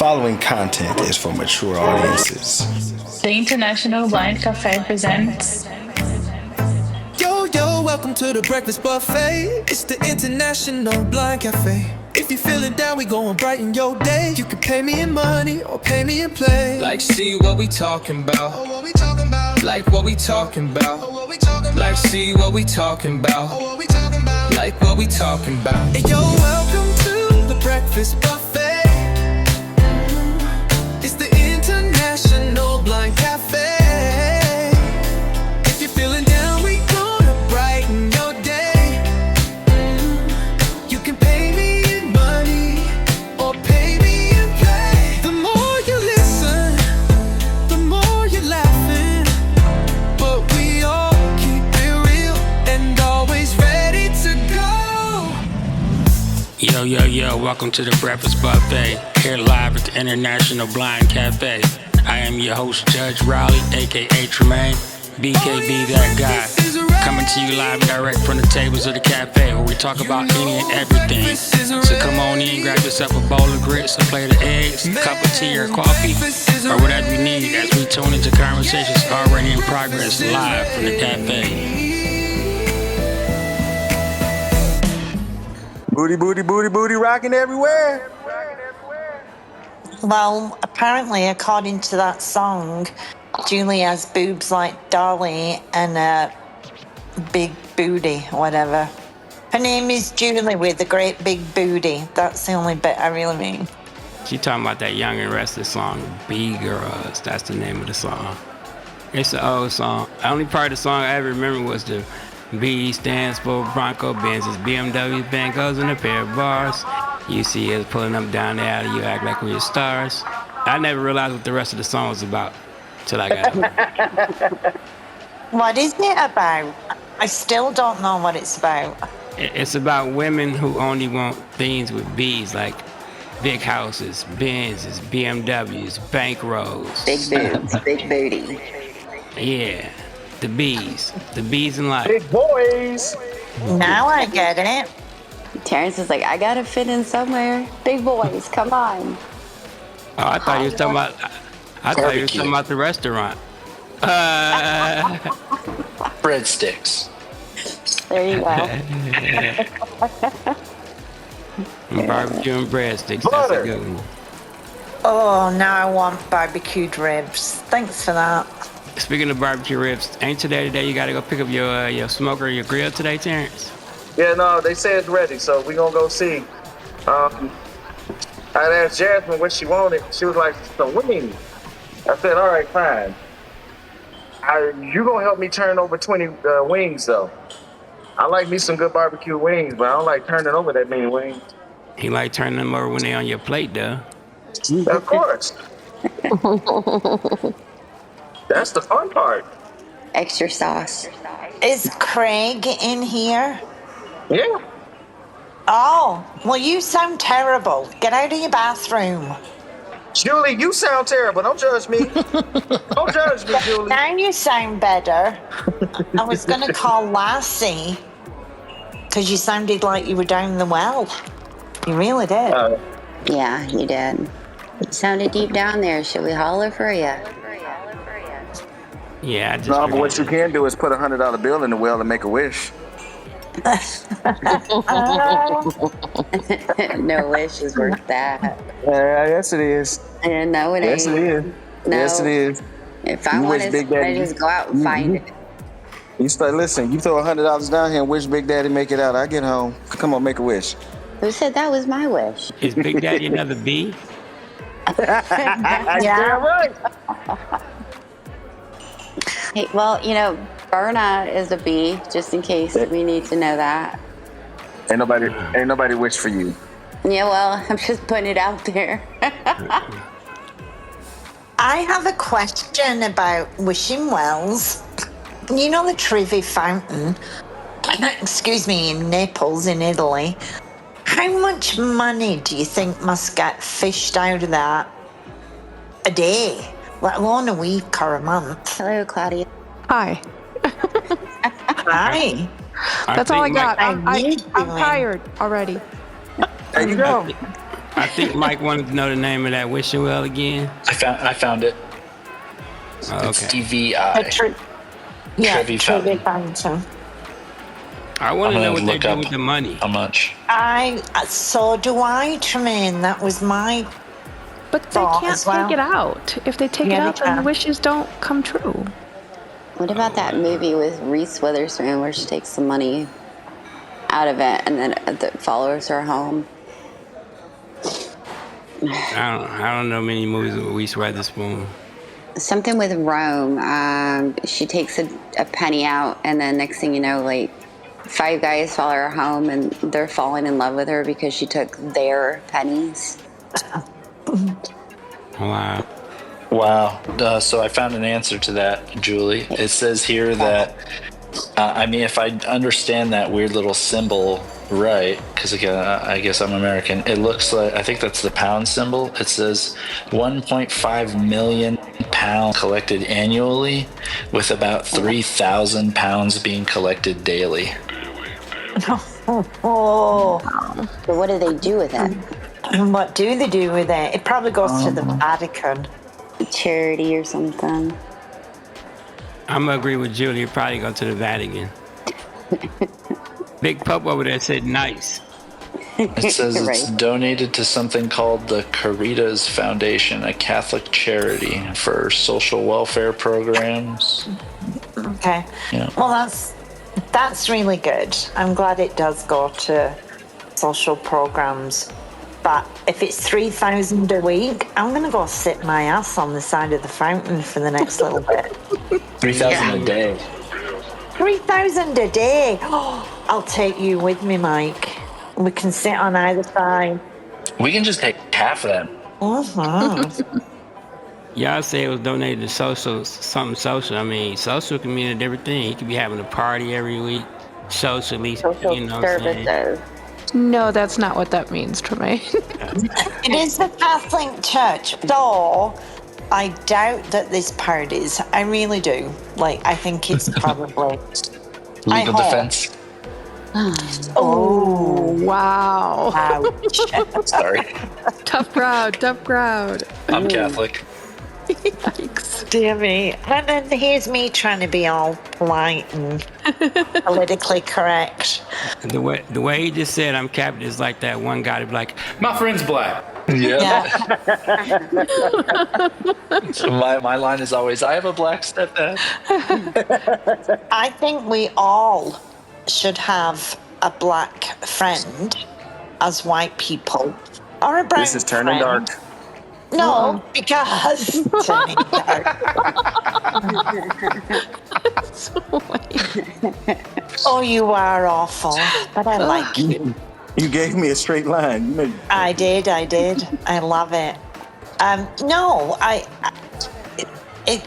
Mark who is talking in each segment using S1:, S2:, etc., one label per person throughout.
S1: following content is for mature audiences.
S2: The International Blind Cafe presents.
S3: Yo, yo, welcome to the Breakfast Buffet. It's the International Blind Cafe. If you're feeling down, we gon' brighten your day. You can pay me in money or pay me in play. Like, see what we talking about. Oh, what we talking about. Like what we talking about. Oh, what we talking about. Like, see what we talking about. Oh, what we talking about. Like what we talking about. Hey, yo, welcome to the Breakfast Buffet. It's the International Blind Cafe. If you're feeling down, we gonna brighten your day. You can pay me in money or pay me in play. The more you listen, the more you're laughing. But we all keep it real and always ready to go.
S4: Yo, yo, yo, welcome to the Breakfast Buffet, here live at the International Blind Cafe. I am your host, Judge Raleigh, aka Tremaine, BKB that guy, coming to you live and direct from the tables of the cafe where we talk about any and everything. So come on in, grab yourself a bowl of grits, a plate of eggs, a cup of tea or coffee, or whatever you need as we tune into conversations already in progress live from the cafe.
S5: Booty, booty, booty, booty, rocking everywhere.
S6: Well, apparently, according to that song, Julie has boobs like Dolly and a big booty, whatever. Her name is Julie with a great big booty. That's the only bit I really mean.
S4: She talking about that Young and Restless song, B-Girls. That's the name of the song. It's an old song. The only part of the song I ever remember was the B stands for Bronco, Benz is BMW, Bangos, and a pair of bars. You see us pulling up down the alley, you act like we're stars. I never realized what the rest of the song was about till I got it.
S6: What is it about? I still don't know what it's about.
S4: It's about women who only want things with B's, like big houses, Benzes, BMWs, bankrolls.
S7: Big boobs, big booty.
S4: Yeah, the B's in life.
S5: Big boys.
S6: Now I get it.
S7: Terrence is like, I gotta fit in somewhere. Big boys, come on.
S4: Oh, I thought you was talking about. I thought you was talking about the restaurant.
S8: Breadsticks.
S7: There you go.
S4: Barbecue and breadsticks. That's a good one.
S6: Oh, now I want barbecued ribs. Thanks for that.
S4: Speaking of barbecue ribs, ain't today you gotta go pick up your smoker or your grill today, Terrence?
S5: Yeah, no, they say it's ready, so we gonna go see. I asked Jasmine what she wanted. She was like, some wings. I said, all right, fine. You gonna help me turn over 20 wings, though. I like me some good barbecue wings, but I don't like turning over that many wings.
S4: He like turning them over when they on your plate, though.
S5: Of course. That's the fun part.
S7: Extra sauce.
S6: Is Craig in here?
S5: Yeah.
S6: Oh, well, you sound terrible. Get out of your bathroom.
S5: Julie, you sound terrible. Don't judge me. Don't judge me, Julie.
S6: Now you sound better. I was going to call Lassie because you sounded like you were down the well. You really did.
S7: Yeah, you did. You sounded deep down there. Should we holler for you?
S4: Yeah, I just.
S5: No, but what you can do is put $100 bill in the well and make a wish.
S7: No wish is worth that.
S5: Yes, it is.
S7: No, it ain't.
S5: Yes, it is.
S7: No.
S5: Yes, it is.
S7: If I want it, I just go out and find it.
S5: You start listen. You throw $100 down here and wish Big Daddy make it out. I get home. Come on, make a wish.
S7: Who said that was my wish?
S4: Is Big Daddy another B?
S5: Yeah, right.
S7: Hey, well, Berna is a B, just in case we need to know that.
S5: Ain't nobody wish for you.
S7: Yeah, well, I'm just putting it out there.
S6: I have a question about wishing wells. You know the Trevi Fountain, excuse me, in Naples in Italy. How much money do you think must get fished out of that a day, let alone a week or a month?
S7: Hello, Claudia.
S9: Hi.
S6: Hi.
S9: That's all I got. I'm
S6: I
S9: tired already.
S5: There you go.
S4: I I think Mike wanted to know the name of that wishing well again.
S8: I found it.
S4: Oh,
S8: It's
S4: okay.
S8: TVI. Trevi Fountain.
S6: Fountain.
S4: I want to
S8: I'm
S4: know
S8: gonna
S4: what they
S8: look
S4: do
S8: up
S4: with the money.
S8: how much.
S6: So do I, Tremaine. That was my
S9: But they
S6: thought
S9: can't
S6: as well.
S9: take it out. If they take it
S6: Yeah, they
S9: out, then the
S6: can.
S9: wishes don't come true.
S7: What about that movie with Reese Witherspoon where she takes the money out of it and then the followers her home?
S4: I don't know many movies with Reese Witherspoon.
S7: Something with Rome. She takes a penny out, and then next thing you know, like 5 guys follow her home, and they're falling in love with her because she took their pennies.
S4: Wow.
S8: Wow. So I found an answer to that, Julie. It says here that, if I understand that weird little symbol right, because again, I guess I'm American, it looks like, I think that's the pound symbol. It says 1.5 million pounds collected annually, with about 3,000 pounds being collected daily.
S6: Oh.
S7: So what do they do with it?
S6: And what do they do with it? It probably goes to the Vatican.
S7: Charity or something.
S4: I'm going to agree with Julie. Probably go to the Vatican. Big Pup over there said nice.
S8: It says it's
S7: Right.
S8: donated to something called the Caritas Foundation, a Catholic charity for social welfare programs.
S6: Okay.
S8: Yeah.
S6: Well, that's really good. I'm glad it does go to social programs. But if it's 3,000 a week, I'm going to go sit my ass on the side of the fountain for the next little bit.
S8: 3,000 a day.
S6: 3,000 a day. Oh, I'll take you with me, Mike. We can sit on either side.
S8: We can just take half of that.
S6: Mm-hmm.
S4: Y'all say it was donated to something social. I mean, social can mean a different thing. He could be having a party every week, socially,
S7: Social
S4: you know what I'm saying?
S7: services.
S9: No, that's not what that means, Tremaine.
S6: It is the Catholic Church, though I doubt that this part is. I really do. I think it's probably.
S8: Legal
S6: hope.
S8: defense.
S6: Oh,
S9: Wow.
S6: ouch.
S8: Sorry.
S9: Tough crowd.
S8: I'm Catholic.
S9: Yikes.
S6: Dear me. And then here's me trying to be all polite and politically correct.
S4: The way he just said I'm Catholic is like that one guy to be like,
S10: My friend's black.
S8: Yeah. So my line is always, I have a black stepdad.
S6: I think we all should have a black friend as white people. Or a brown
S5: This is turning
S6: friend.
S5: dark.
S6: No, because turning dark. Oh, you are awful, but I like you.
S1: You gave me a straight line. You know,
S6: I did. I love it. No,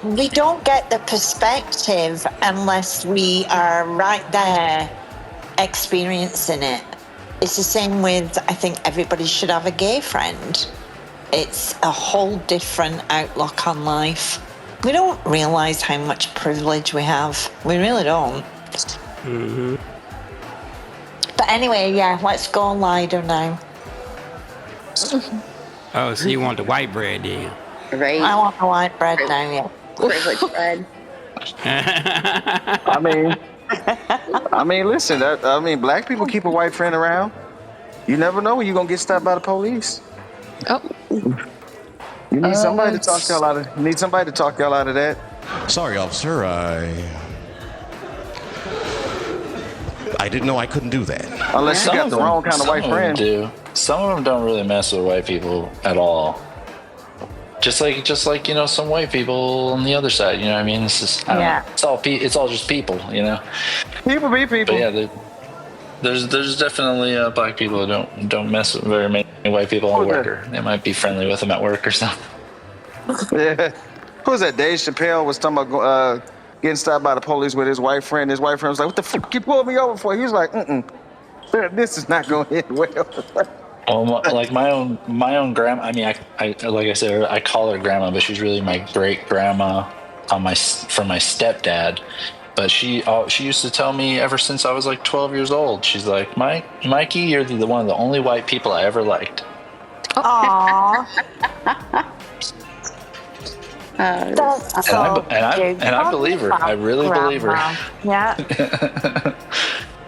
S6: we don't get the perspective unless we are right there experiencing it. It's the same with, I think everybody should have a gay friend. It's a whole different outlook on life. We don't realize how much privilege we have. We really don't.
S4: mm-hmm.
S6: But anyway, yeah, let's go Lido now.
S4: Oh, so you want the white bread, do you?
S7: Right?
S6: I want the white bread now, yeah.
S7: Privilege bread.
S11: I mean, listen. Black people keep a white friend around. You never know when you're gonna get stopped by the police.
S9: Oh,
S11: You need somebody to talk y'all out of. You need somebody to talk y'all out of that.
S12: Sorry, officer. I didn't know I couldn't do that.
S11: Unless you got the wrong kind of white friend.
S8: Some of them don't really mess with white people at all. Just like some white people on the other side. You know what I mean? It's just it's all just people. You know.
S11: People be people.
S8: But yeah, there's definitely black people who don't mess with very many white people at work. Or they might be friendly with them at work or something.
S11: Yeah. Who was that? Dave Chappelle was talking about getting stopped by the police with his white friend. His white friend was like, "What the fuck you pulled me over for?" He was like, "This is not going to end well."
S8: Like my own grandma. I mean, I like I said, I call her grandma, but she's really my great grandma from my stepdad. But she used to tell me ever since I was like 12 years old. She's like, Mikey, you're one of the only white people I ever liked.
S6: Aww. That's so cute.
S8: And I believe her. I really believe her.
S6: Yeah.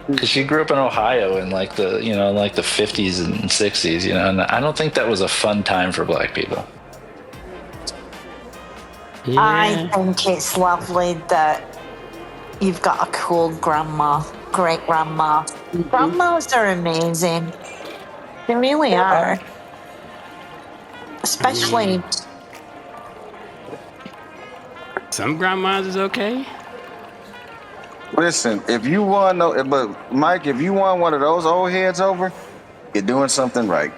S8: Because she grew up in Ohio in like the 50s and 60s, and I don't think that was a fun time for black people.
S4: Yeah.
S6: I think it's lovely that you've got a cool grandma, great grandma. Grandmas are amazing. They really are. Especially.
S4: Some grandmas is okay.
S11: Listen, if you won, but Mike, if you won one of those old heads over, you're doing something right.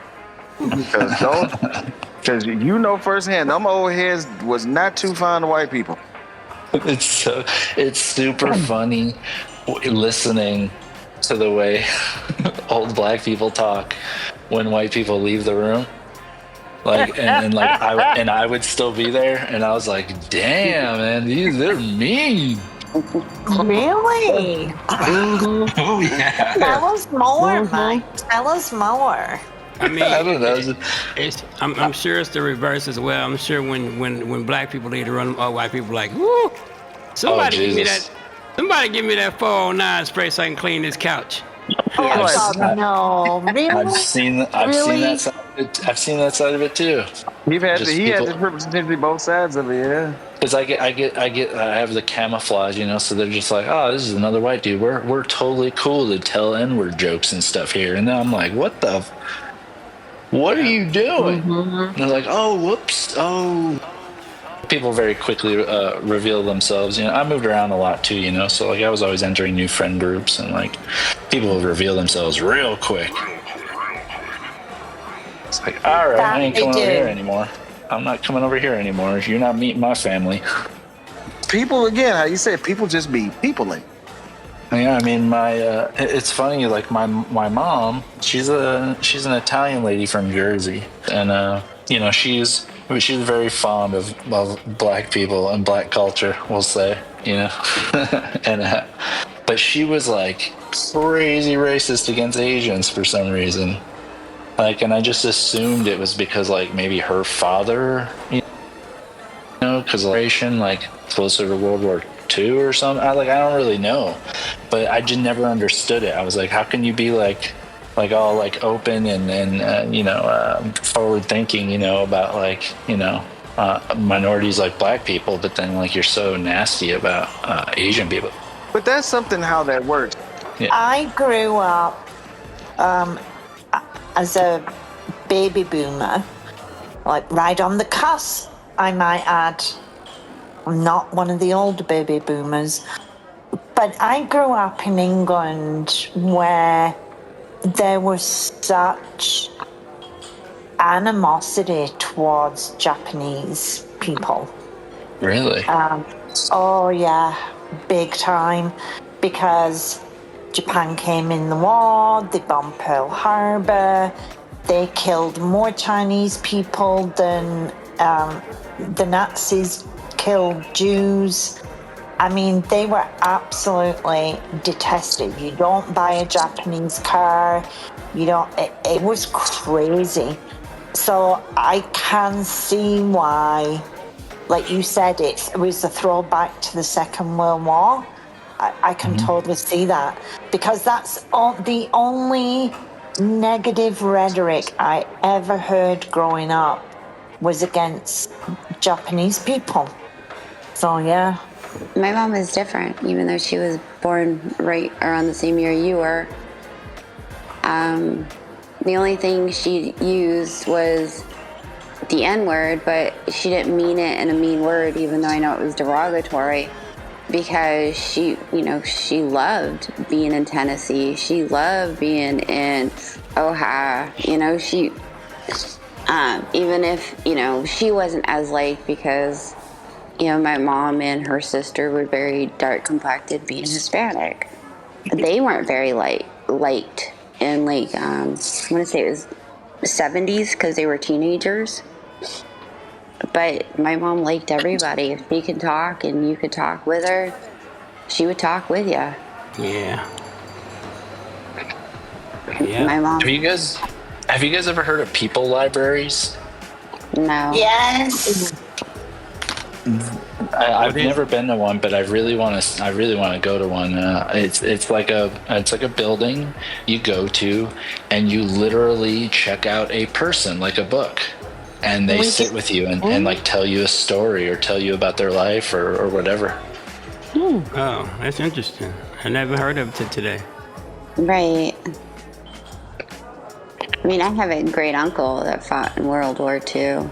S11: Because you know firsthand, them old heads was not too fond of white people.
S8: It's super funny listening to the way old black people talk when white people leave the room. Like I would still be there, and I was like, "Damn, man, they're mean."
S6: Really?
S8: Oh yeah.
S6: Tell us more, Mike. Tell us more.
S4: I mean,
S8: I don't know.
S4: I'm sure it's the reverse as well. I'm sure when black people leave the room, all white people like, woo! Somebody give me that. Somebody give me that 409 spray so I can clean this couch.
S6: Oh, no, really?
S8: I've seen that side of it too.
S11: He had to represent both sides of it, yeah.
S8: Because I have the camouflage, so they're just like, oh, this is another white dude. We're totally cool to tell N-word jokes and stuff here, and then I'm like, what are you doing? Mm-hmm. And they're like, oh, whoops, oh. People very quickly reveal themselves. I moved around a lot too, so like I was always entering new friend groups, and like people will reveal themselves real quick. It's like, all right, I ain't coming over here anymore. I'm not coming over here anymore. You're not meeting my family.
S11: People, again, how you said, people just be peopling.
S8: Yeah, I mean, it's funny. Like my mom, she's an Italian lady from Jersey, and she's very fond of black people and black culture, we'll say, and but she was like crazy racist against Asians for some reason. Like, and I just assumed it was because like maybe her father, because like closer to World War II or something. I don't really know, but I just never understood it. I was like, how can you be like all like open and forward thinking, about like minorities like black people, but then like you're so nasty about Asian people.
S11: But that's something how that works.
S6: Yeah. I grew up as a baby boomer, like right on the cusp, I might add. I'm not one of the older baby boomers, but I grew up in England where there was such animosity towards Japanese people.
S8: Really?
S6: Oh yeah, big time, because Japan came in the war, they bombed Pearl Harbor, they killed more Chinese people than the Nazis killed Jews. I mean, they were absolutely detested. You don't buy a Japanese car, it was crazy. So I can see why, like you said, it was a throwback to the Second World War. I can totally see that, because that's the only negative rhetoric I ever heard growing up was against Japanese people. So yeah.
S7: My mom is different, even though she was born right around the same year you were. The only thing she used was the N-word, but she didn't mean it in a mean word, even though I know it was derogatory. Because she loved being in Tennessee. She loved being in Ohio. She, even if, she wasn't as light, because, my mom and her sister were very dark complected, being Hispanic. They weren't very liked in like, I want to say it was 70s, because they were teenagers. But my mom liked everybody. If she could talk and you could talk with her, she would talk with you.
S4: Yeah.
S7: My mom.
S8: Have you guys Have you guys ever heard of people libraries?
S7: No.
S6: Yes.
S8: I've never been to one, but I really want to. I really want to go to one. It's like a building you go to, and you literally check out a person, like a book, and they sit with you and like tell you a story or tell you about their life or whatever.
S4: Oh, that's interesting. I never heard of it today.
S7: Right. I mean, I have a great uncle that fought in World War II,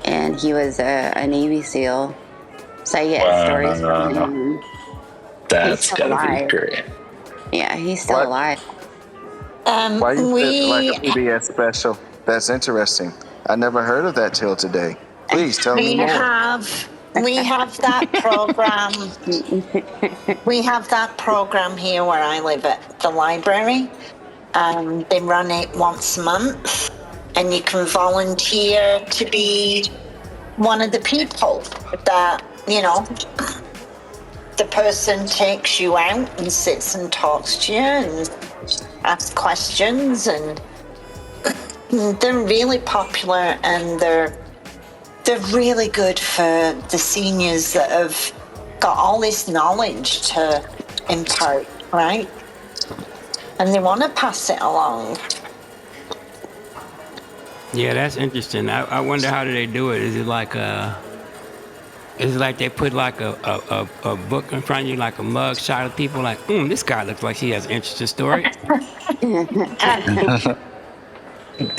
S7: and he was a Navy SEAL. So I get stories from him.
S8: That's gotta be great.
S7: Yeah, he's still alive.
S11: Why you said like a PBS special? That's interesting. I never heard of that till today. Please tell me more.
S6: We have that program. We have that program here where I live at the library. They run it once a month, and you can volunteer to be one of the people that, you know, the person takes you out and sits and talks to you and asks questions, and they're really popular, and they're really good for the seniors that have got all this knowledge to impart, right? And they want to pass it along.
S4: Yeah, that's interesting. I wonder how do they do it? Is it like they put like a book in front of you, like a mug shot of people, like, this guy looks like he has an interesting story.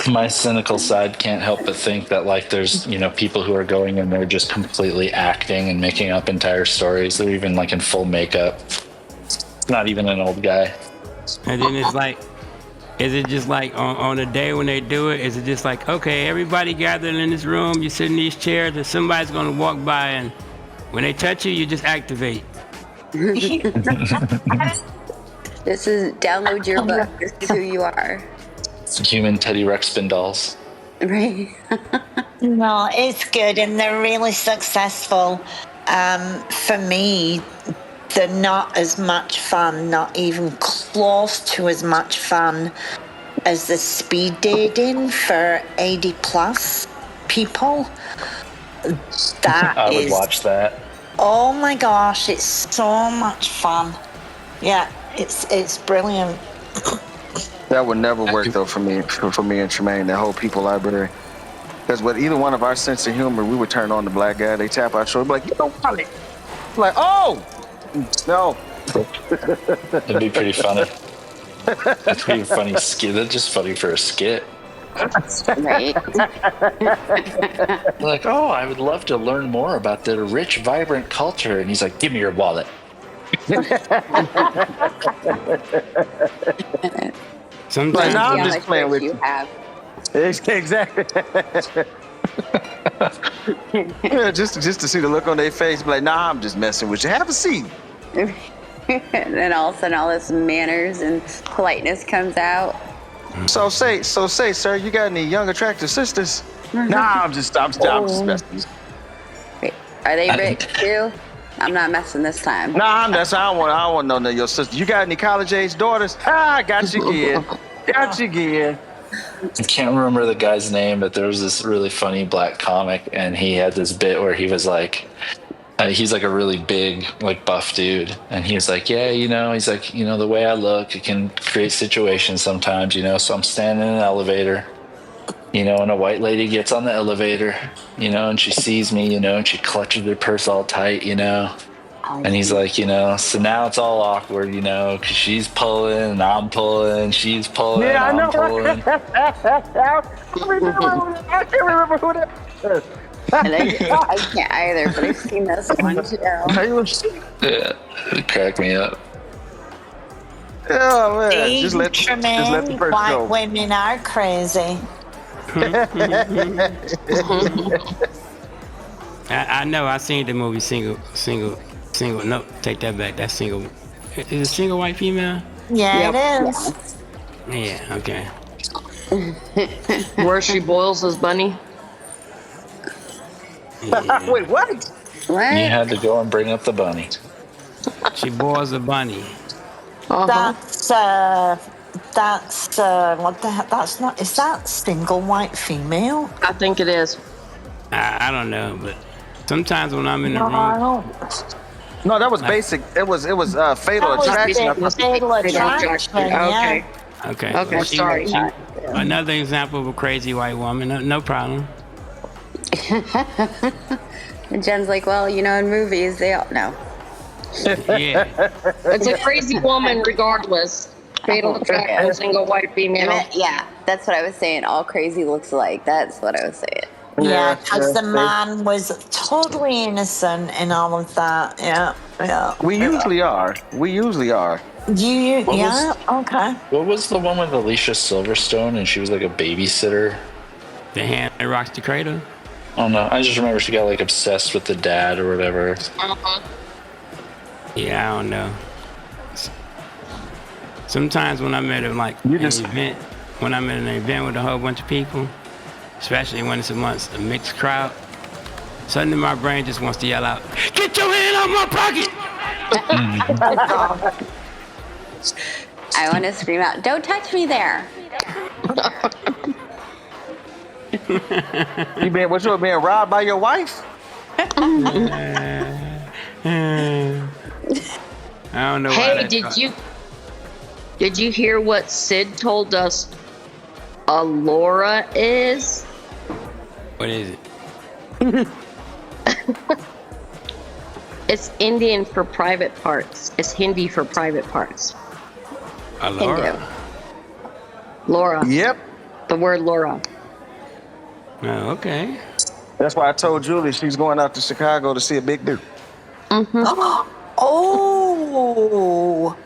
S8: My cynical side can't help but think that like there's, you know, people who are going in there just completely acting and making up entire stories. They're even like in full makeup. Not even an old guy.
S4: And then it's like, is it just like on a day when they do it, is it just like, okay, everybody gathered in this room, you sit in these chairs, and somebody's going to walk by, and when they touch you, you just activate.
S7: This is download your book. This is who you are.
S8: Human Teddy Ruxpin dolls.
S7: Right.
S6: No, it's good, and they're really successful. For me, they're not as much fun, not even close to as much fun as the speed dating for 80 plus people.
S8: I would watch that.
S6: Oh my gosh, it's so much fun. Yeah, it's brilliant.
S11: That would never work though for me and Tremaine. That whole people library. Because with either one of our sense of humor, we would turn on the black guy. They tap our shoulder, be like, you don't want it. Like, oh no.
S8: It'd be pretty funny. That's pretty funny skit. That's just funny for a skit.
S7: Right.
S8: Like, oh, I would love to learn more about the rich, vibrant culture. And he's like, give me your wallet.
S4: Sometimes
S11: Like, I'm just playing with you. Exactly. Yeah, just to see the look on their face, be like, nah, I'm just messing with you. Have a seat.
S7: And then all of a sudden, all this manners and politeness comes out.
S11: So say, sir, you got any young, attractive sisters? Nah, I'm just messing.
S7: Wait, are they rich too? I'm not messing this time.
S11: Nah, I don't want to know your sister. You got any college-age daughters? Ah, got you again.
S8: I can't remember the guy's name, but there was this really funny black comic, and he had this bit where he was like, he's like a really big, like buff dude, and he was like, yeah, you know, he's like, you know, the way I look, it can create situations sometimes, you know, so I'm standing in an elevator, you know, and a white lady gets on the elevator, you know, and she sees me, you know, and she clutches her purse all tight, you know. And he's like, you know, so now it's all awkward, you know, because she's pulling and I'm pulling, she's pulling,
S11: yeah, I know.
S8: I'm pulling.
S11: I can't remember who that is.
S7: I can't either, but I've seen this one too.
S8: Yeah, it cracked me up.
S11: Oh, man. Just let the person
S6: White
S11: go.
S6: women are crazy.
S4: I know. I seen the movie Single. No, take that back. That's Single. Is it Single White Female?
S6: Yeah, it is.
S4: Yeah. Okay.
S9: Where she boils his bunny.
S4: Yeah.
S11: Wait, what?
S7: What?
S8: You had to go and bring up the bunny.
S4: She boils a bunny.
S6: That's That's what the heck? That's not. Is that single white female?
S10: I think it is.
S4: I don't know, but sometimes when I'm in the
S6: No, I
S4: room,
S6: don't.
S11: No, that was basic. It was Fatal
S6: That was
S11: Attraction.
S6: Fatal Attraction.
S10: Okay.
S4: okay.
S10: Okay,
S4: well,
S10: sorry.
S4: Another example of a crazy white woman. No problem.
S7: And Jen's like, well, you know, in movies, they all know.
S4: Yeah.
S10: It's a crazy woman regardless. Fatal Attraction, single white female.
S7: Yeah, that's what I was saying. All crazy looks alike. That's what I was saying.
S6: Yeah, because the man was totally innocent in all of that. Yeah.
S11: We usually are.
S6: Okay.
S8: What was the one with Alicia Silverstone and she was like a babysitter?
S4: The hand that rocks the cradle.
S8: Oh no, I just remember she got like obsessed with the dad or whatever.
S4: Yeah, I don't know. Sometimes when I'm at an event, when I'm at an event with a whole bunch of people, especially when it's amongst a mixed crowd, suddenly my brain just wants to yell out, "Get your hand out my pocket!"
S7: I want to scream out, "Don't touch me there!"
S11: What you being robbed by your wife?
S4: I don't know.
S10: Hey, did you hear what Sid told us a Laura is?
S4: What is it?
S10: It's Indian for private parts. It's Hindi for private parts.
S4: A Laura.
S10: Laura.
S11: Yep.
S10: The word Laura.
S4: Oh, okay.
S11: That's why I told Julie she's going out to Chicago to see a big dude.
S6: Oh,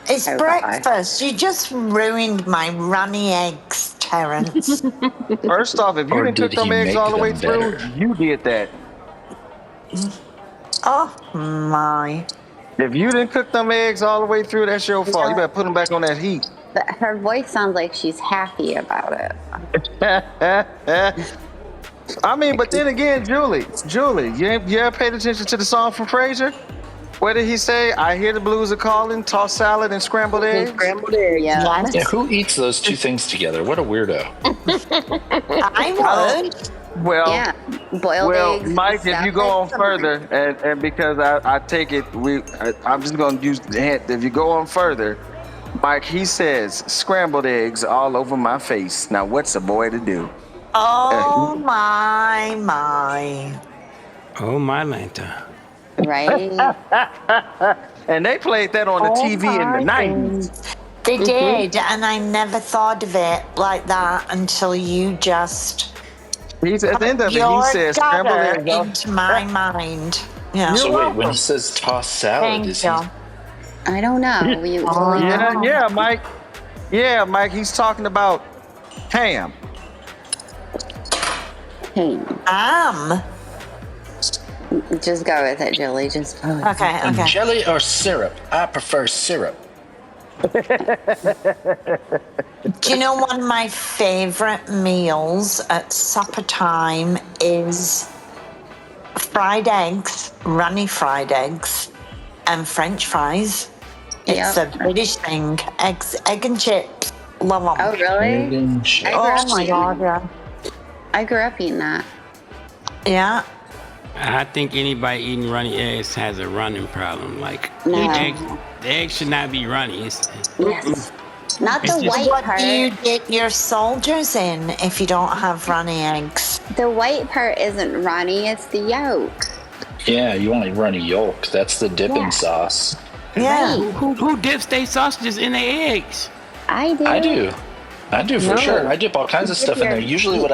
S6: it's breakfast. You just ruined my runny eggs, Terrence.
S11: First off, if you didn't cook them eggs all the way through, you did that.
S6: Oh my.
S11: If you didn't cook them eggs all the way through, that's your fault. You better put them back on that heat.
S7: But her voice sounds like she's happy about it.
S11: I mean, but then again, Julie, you ever paid attention to the song from Frasier? What did he say? I hear the blues are calling, tossed salad and scrambled eggs.
S10: Scrambled eggs.
S7: Yeah.
S8: Yeah, who eats those two things together? What a weirdo.
S6: I would.
S11: Well,
S7: Yeah. Boiled eggs.
S11: Mike, if you go on further, and because I take it, I'm just going to use the hint. If you go on further, Mike, he says, scrambled eggs all over my face. Now, what's a boy to do?
S6: Oh my.
S4: Oh my Lanta.
S7: Right?
S11: And they played that on the TV in the 90s.
S6: They did, and I never thought of it like that until you just
S11: He's at the end of it. He says scrambled eggs
S6: into my mind. Yeah.
S8: So wait, when he says tossed salad, is he?
S7: I don't know.
S11: Yeah, Mike. Yeah, Mike. He's talking about ham.
S7: Just go with it, Julie. Just go with it.
S6: Okay.
S8: Jelly or syrup? I prefer syrup.
S6: Do you know one of my favorite meals at supper time is fried eggs, runny fried eggs, and French fries. It's a British thing. Egg and chips. Love them.
S7: Oh, really?
S6: Oh my God, yeah.
S7: I grew up eating that.
S6: Yeah.
S4: I think anybody eating runny eggs has a running problem. Like,
S7: No.
S4: the eggs should not be runny.
S7: Yes. Not the white
S6: What
S7: part.
S6: do you get your soldiers in if you don't have runny eggs?
S7: The white part isn't runny, it's the yolk.
S8: Yeah, you want to run a yolk. That's the dipping sauce.
S6: Yeah.
S4: Who dips their sausages in their eggs?
S7: I do.
S8: I do for sure. I dip all kinds of stuff in there. Usually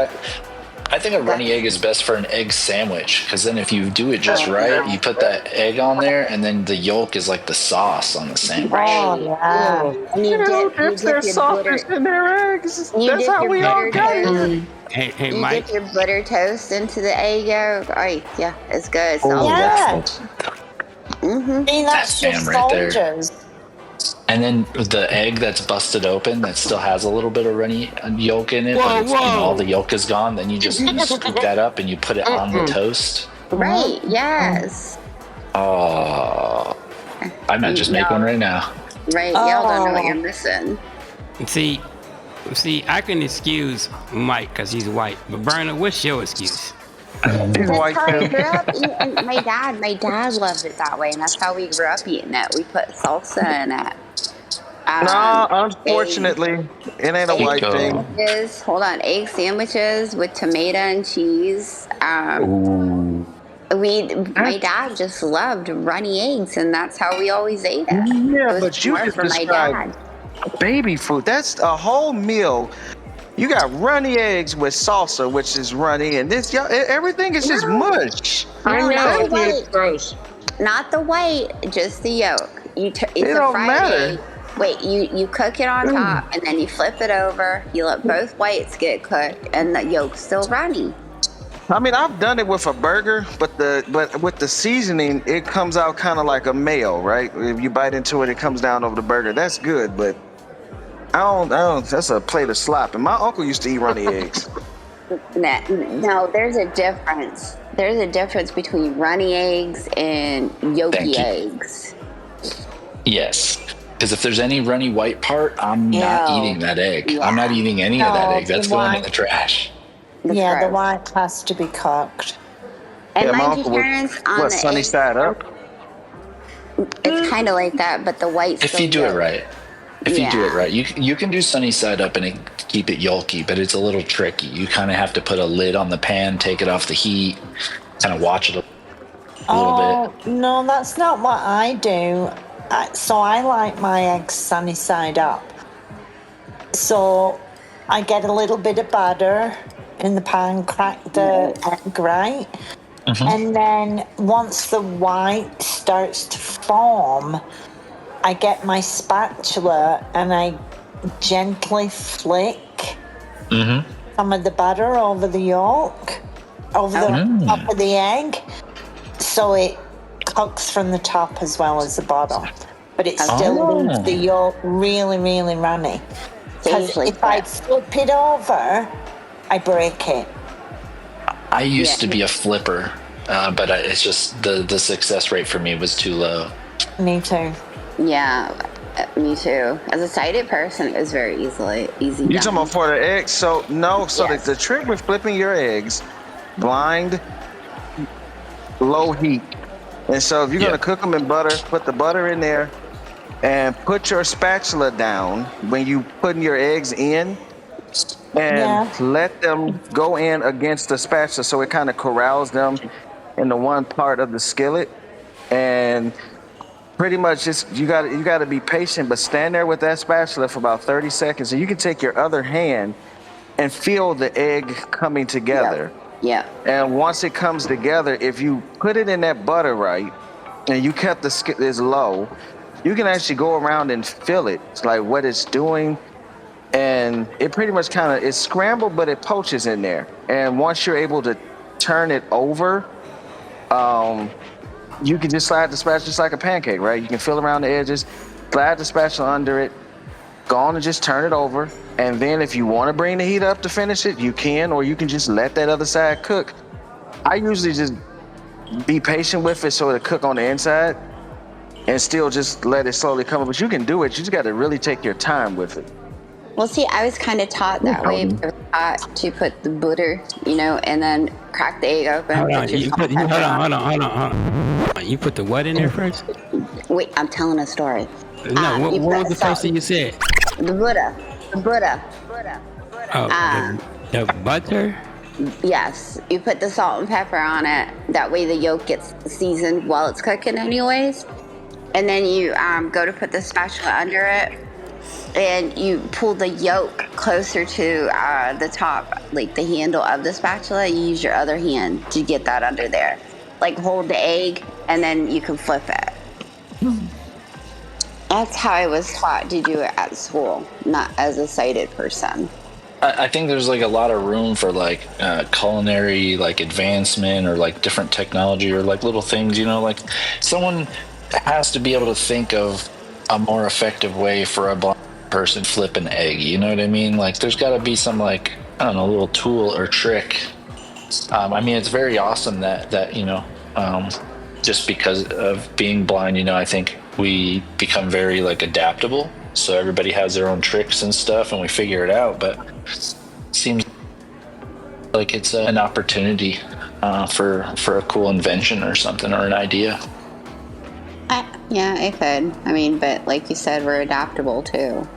S8: I think a runny egg is best for an egg sandwich, because then if you do it just right, you put that egg on there, and then the yolk is like the sauce on the sandwich.
S6: Oh, yeah.
S7: And you
S11: dips their sausage in their eggs. That's how we all got it.
S4: Hey,
S7: You
S4: Mike.
S7: dip your butter toast into the egg yolk. Oh, yeah, it's good. It's all
S6: Yeah.
S7: Mm-hmm.
S6: See, that's your
S8: Bam right there.
S6: soldiers.
S8: And then the egg that's busted open that still has a little bit of runny yolk in it, but all the yolk is gone, then you scoop that up and you put it on the toast.
S7: Right, yes.
S8: Oh, I might just make one right now.
S7: Right, y'all don't know what you're missing.
S4: See, I can excuse Mike because he's white, but Berna, what's your excuse?
S11: He's white
S7: That's how we
S11: too.
S7: grew up eating. My dad loved it that way, and that's how we grew up eating it. We put salsa in it.
S11: No,
S7: Egg,
S11: unfortunately, it ain't a
S7: egg
S11: white thing.
S7: sandwiches. Hold on, egg sandwiches with tomato and cheese.
S8: Ooh.
S7: My dad just loved runny eggs, and that's how we always ate it.
S11: Yeah,
S7: It was
S11: but you
S7: more
S11: just
S7: for my
S11: described
S7: dad.
S11: baby food. That's a whole meal. You got runny eggs with salsa, which is runny, and everything is just mush.
S10: I
S7: No,
S10: know.
S7: not the
S10: I think it's
S7: white.
S10: gross.
S7: Not the white, just the yolk. It's
S11: It
S7: a
S11: don't
S7: fried
S11: matter.
S7: egg. Wait, you cook it on top, and then you flip it over. You let both whites get cooked, and the yolk's still runny.
S11: I mean, I've done it with a burger, but with the seasoning, it comes out kind of like a mayo, right? If you bite into it, it comes down over the burger. That's good, but I don't. That's a plate of slop. And my uncle used to eat runny eggs.
S7: No, there's a difference. There's a difference between runny eggs and
S8: Thank
S7: yolky
S8: you.
S7: eggs.
S8: Yes. Because if there's any runny white part, I'm not
S6: No.
S8: eating that egg.
S7: Yeah.
S8: I'm not eating any of that
S6: No,
S8: egg. That's
S6: the
S8: going in
S6: white.
S8: the trash.
S7: That's
S6: Yeah, the
S7: gross.
S6: white has to be cooked.
S7: And
S11: Yeah, my
S7: mind you,
S11: uncle was
S7: Terrence, on
S11: what,
S7: the
S11: sunny
S7: egg,
S11: side up.
S7: it's kind of like that, but the white's
S8: If
S7: still
S8: you do it
S7: yolk.
S8: right. If you do
S7: Yeah.
S8: it right. You can do sunny side up and keep it yolky, but it's a little tricky. You kind of have to put a lid on the pan, take it off the heat, kind of watch it a little bit.
S6: Oh, no, that's not what I do. So I like my eggs sunny side up. So I get a little bit of butter in the pan, crack the egg, right? And then once the white starts to form, I get my spatula and I gently flick some of the butter over the yolk, over the top of the egg, so it cooks from the top as well as the bottom. But it still leaves the yolk really, really runny. Because
S7: Usually
S6: if I flip it over, I break it.
S8: I used to be a flipper, but it's just the success rate for me was too low.
S6: Me too.
S7: Yeah, me too. As a sighted person, it was very easy.
S11: You
S7: done.
S11: talking about for the eggs? So no. So
S7: Yes.
S11: the trick with flipping your eggs, blind, low heat. And so if you're gonna cook them in butter, put the butter in there, and put your spatula down when you putting your eggs in, and let them go in against the spatula so it kind of corrals them into one part of the skillet, and pretty much just you got to be patient, but stand there with that spatula for about 30 seconds, and you can take your other hand and feel the egg coming together.
S7: Yeah.
S11: And once it comes together, if you put it in that butter right, and you kept the skillet low, you can actually go around and feel it. It's like what it's doing, and it pretty much kind of it's scrambled, but it poaches in there. And once you're able to turn it over, you can just slide the spatula just like a pancake, right? You can feel around the edges, slide the spatula under it, go on and just turn it over. And then if you want to bring the heat up to finish it, you can, or you can just let that other side cook. I usually just be patient with it so it'll cook on the inside and still just let it slowly come up. But you can do it. You just got to really take your time with it.
S7: Well, see, I was kind of taught that way. I was taught to put the butter, and then crack the egg open.
S4: Hold on,
S7: put your salt and pepper on it.
S4: You put the what in there first?
S7: Wait, I'm telling a story.
S4: No, what
S7: you
S4: was
S7: put
S4: the first thing you said?
S7: The butter.
S4: Oh, the butter?
S7: Yes, you put the salt and pepper on it. That way the yolk gets seasoned while it's cooking anyways. And then you go to put the spatula under it, and you pull the yolk closer to the top, like the handle of the spatula. You use your other hand to get that under there. Like hold the egg, and then you can flip it. That's how I was taught to do it at school, not as a sighted person.
S8: I think there's like a lot of room for like culinary like advancement or like different technology or like little things, like someone has to be able to think of a more effective way for a blind person to flip an egg. You know what I mean? Like there's got to be some like, I don't know, little tool or trick. I mean, it's very awesome that just because of being blind, I think we become very like adaptable So everybody has their own tricks and stuff, and we figure it out. But it seems like it's an opportunity for a cool invention or something, or an idea.
S7: Yeah, it could. I mean, but like you said, we're adaptable too.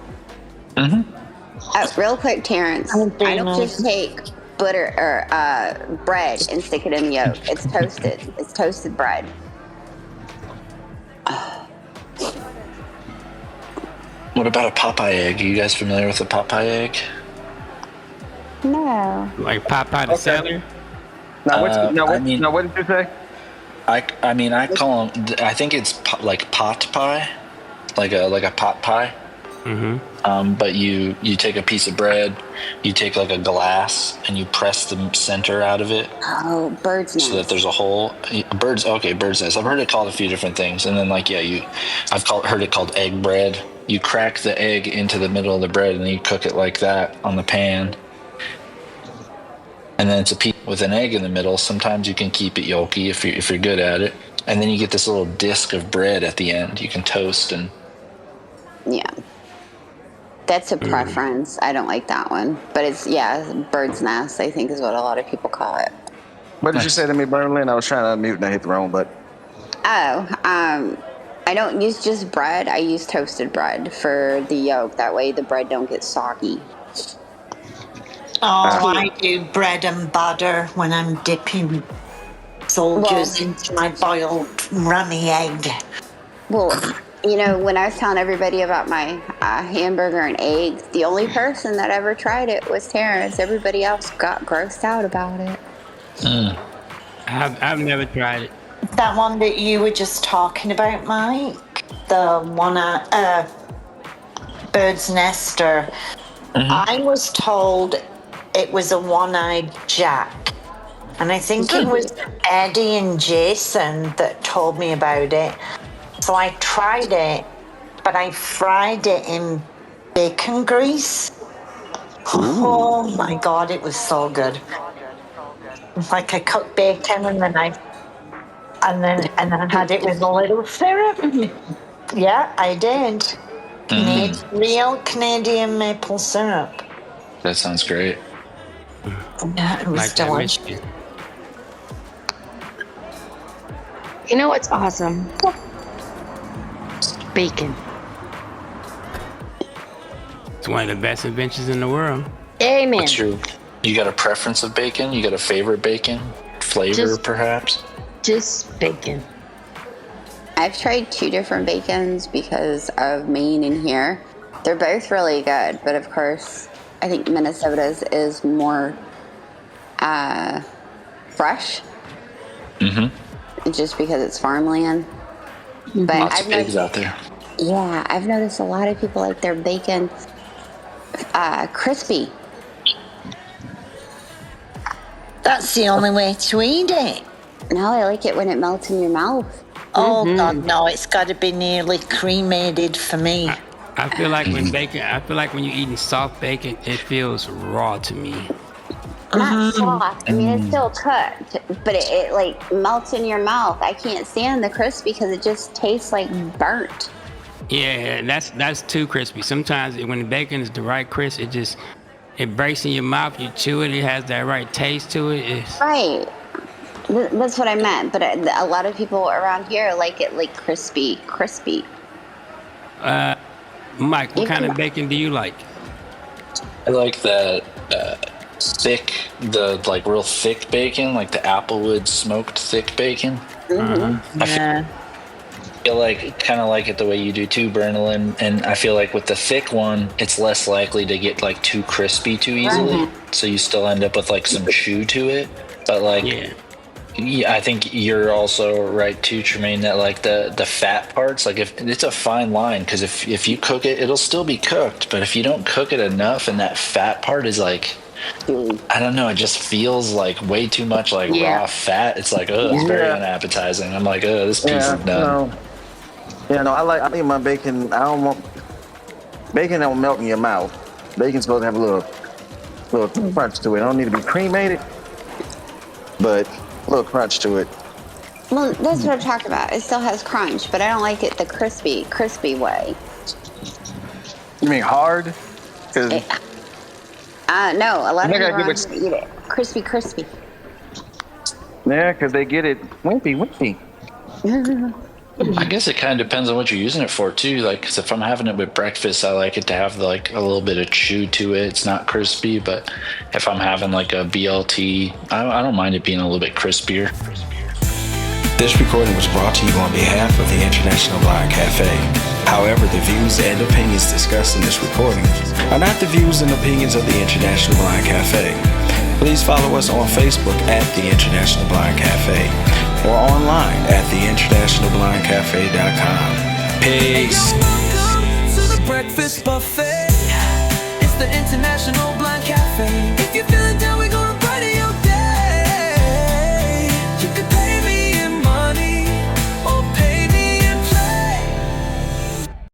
S7: Real quick, Terrence, I don't just take butter or bread and stick it in the yolk. It's toasted. It's toasted bread.
S8: What about a Popeye egg? Are you guys familiar with a Popeye egg?
S7: No.
S4: Like Popeye the Sailor?
S11: Now, what did you say?
S8: I mean, I call them. I think it's like pot pie, like a pot pie. But you take a piece of bread, you take like a glass, and you press the center out of it.
S7: Oh, bird's nest.
S8: So that there's a hole. Bird's nest. I've heard it called a few different things, and then heard it called egg bread. You crack the egg into the middle of the bread, and then you cook it like that on the pan. And then it's a piece with an egg in the middle. Sometimes you can keep it yolky if you're good at it. And then you get this little disc of bread at the end. You can toast and.
S7: Yeah. That's a preference. I don't like that one. But it's, bird's nest, I think is what a lot of people call it.
S11: What did you say to me, Bernlin? I was trying to unmute and I hit the wrong button.
S7: I don't use just bread. I use toasted bread for the yolk. That way the bread don't get soggy.
S6: Oh, I do bread and butter when I'm dipping soldiers into my boiled runny egg.
S7: Well, when I was telling everybody about my hamburger and eggs, the only person that ever tried it was Terrence. Everybody else got grossed out about it.
S4: I've never tried it.
S6: That one that you were just talking about, Mike, the one bird's nester. I was told it was a one-eyed Jack, and I think it was Eddie and Jason that told me about it. So I tried it, but I fried it in bacon grease. Oh my God, it was so good. Like I cooked bacon and then I had it with a little syrup. Yeah, I did. Real Canadian maple syrup.
S8: That sounds great.
S6: Yeah, it was delicious.
S10: You know what's awesome? Bacon.
S4: It's one of the best inventions in the world.
S10: Amen.
S8: What's you got a preference of bacon? You got a favorite bacon flavor, perhaps?
S10: Just bacon.
S7: I've tried 2 different bacons because of Maine and here. They're both really good, but of course, I think Minnesota's is more fresh. Just because it's farmland. But
S8: Lots of pigs out there.
S7: Yeah, I've noticed a lot of people like their bacon crispy.
S6: That's the only way to eat it.
S7: No, I like it when it melts in your mouth.
S6: Oh God, no! It's got to be nearly cremated for me.
S4: I feel like when you're eating soft bacon, it feels raw to me.
S7: Not soft. I mean, it's still cooked, but it like melts in your mouth. I can't stand the crispy because it just tastes like burnt.
S4: Yeah, that's too crispy. Sometimes when the bacon is the right crisp, it breaks in your mouth. You chew it, it has that right taste to it.
S7: Right. That's what I meant. But a lot of people around here like it like crispy.
S4: Mike, what kind of bacon do you like?
S8: I like that thick, real thick bacon, like the Applewood smoked thick bacon. I feel like kind of like it the way you do too, Bernalyn. And I feel like with the thick one, it's less likely to get like too crispy too easily. So you still end up with like some chew to it. But yeah, I think you're also right too, Tremaine, that like the fat parts, like if it's a fine line, because if you cook it, it'll still be cooked. But if you don't cook it enough and that fat part is like, I don't know, it just feels like way too much like raw fat. It's like, it's very unappetizing. I'm like, this piece is done.
S11: I eat my bacon. I don't want bacon that will melt in your mouth. Bacon's supposed to have a little crunch to it. It don't need to be cremated, but a little crunch to it.
S7: Well, that's what I'm talking about. It still has crunch, but I don't like it the crispy way.
S11: You mean hard? Cause
S7: No, a lot of
S11: I gotta
S7: people
S11: give
S7: eat it crispy.
S11: yeah, because they get it wimpy.
S8: I guess it kind of depends on what you're using it for too. Like, 'cause if I'm having it with breakfast, I like it to have like a little bit of chew to it. It's not crispy, but if I'm having like a BLT, I don't mind it being a little bit crispier.
S13: This recording was brought to you on behalf of the International Blind Cafe. However, the views and opinions discussed in this recording are not the views and opinions of the International Blind Cafe. Please follow us on Facebook at the International Blind Cafe or online at theinternationalblindcafe.com. Peace.
S3: Welcome to the breakfast buffet. It's the International Blind